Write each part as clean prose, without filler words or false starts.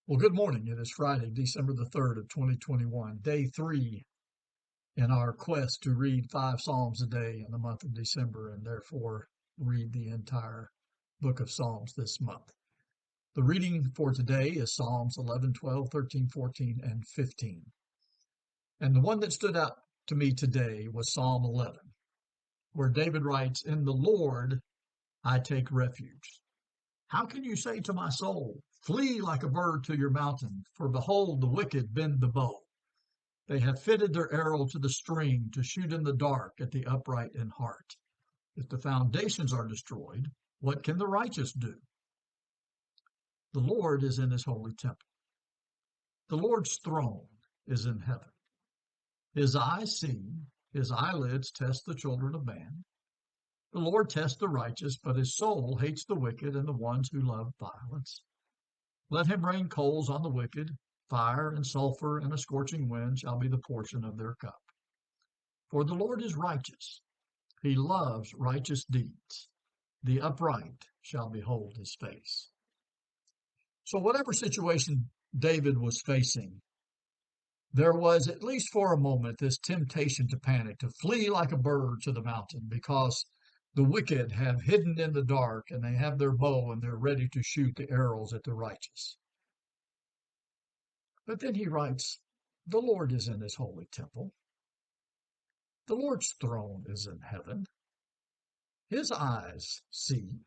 Well, good morning. It is Friday, December the 3rd of 2021, day three in our quest to read five Psalms a day in the month of December and therefore read the entire book of Psalms this month. The reading for today is Psalms 11, 12, 13, 14, and 15. And the one that stood out to me today was Psalm 11, where David writes, "In the Lord I take refuge. How can you say to my soul, flee like a bird to your mountain? For behold, the wicked bend the bow. They have fitted their arrow to the string to shoot in the dark at the upright in heart. If the foundations are destroyed, what can the righteous do? The Lord is in his holy temple. The Lord's throne is in heaven. His eyes see, his eyelids test the children of man. The Lord tests the righteous, but his soul hates the wicked and the ones who love violence. Let him rain coals on the wicked, fire and sulfur and a scorching wind shall be the portion of their cup. For the Lord is righteous. He loves righteous deeds. The upright shall behold his face." So whatever situation David was facing, there was, at least for a moment, this temptation to panic, to flee like a bird to the mountain, because the wicked have hidden in the dark and they have their bow and they're ready to shoot the arrows at the righteous. But then he writes, "The Lord is in his holy temple. The Lord's throne is in heaven. His eyes see."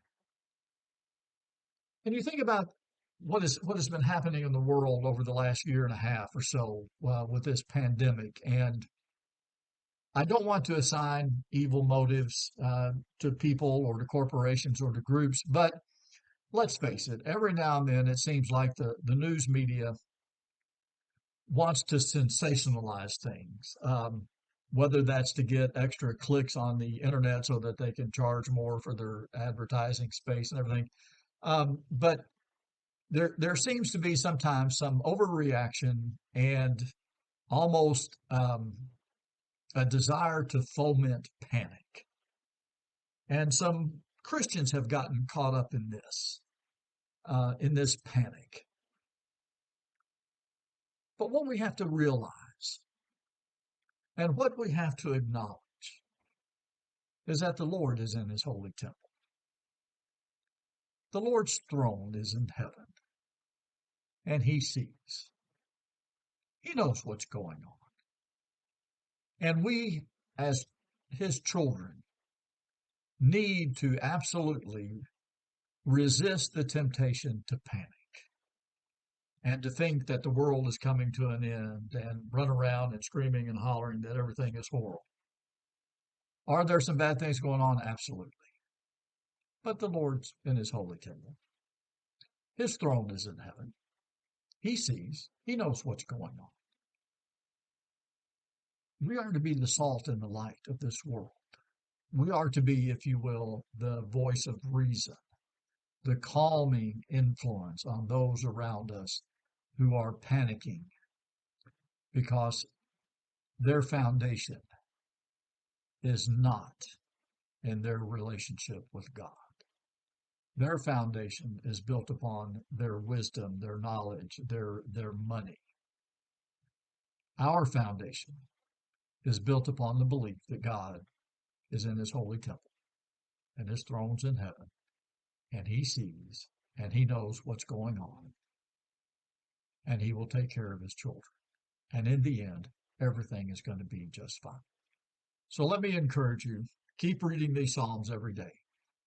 And you think about what has been happening in the world over the last year and a half or so with this pandemic. And I don't want to assign evil motives to people or to corporations or to groups, but let's face it, every now and then it seems like the news media wants to sensationalize things, whether that's to get extra clicks on the internet so that they can charge more for their advertising space and everything. But there seems to be sometimes some overreaction and almost a desire to foment panic. And some Christians have gotten caught up in this panic. But what we have to realize and what we have to acknowledge is that the Lord is in his holy temple. The Lord's throne is in heaven, and he sees. He knows what's going on. And we, as his children, need to absolutely resist the temptation to panic and to think that the world is coming to an end and run around and screaming and hollering that everything is horrible. Are there some bad things going on? Absolutely. But the Lord's in his holy temple. His throne is in heaven. He sees. He knows what's going on. We are to be the salt and the light of this world. We are to be, if you will, the voice of reason, the calming influence on those around us who are panicking because their foundation is not in their relationship with God. Their foundation is built upon their wisdom, their knowledge, their money. Our foundation is built upon the belief that God is in his holy temple and his throne's in heaven, and he sees and he knows what's going on, and he will take care of his children. And in the end, everything is going to be just fine. So let me encourage you, keep reading these Psalms every day.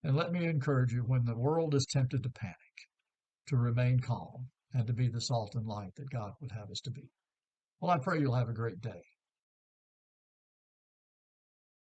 And let me encourage you, when the world is tempted to panic, to remain calm and to be the salt and light that God would have us to be. Well, I pray you'll have a great day.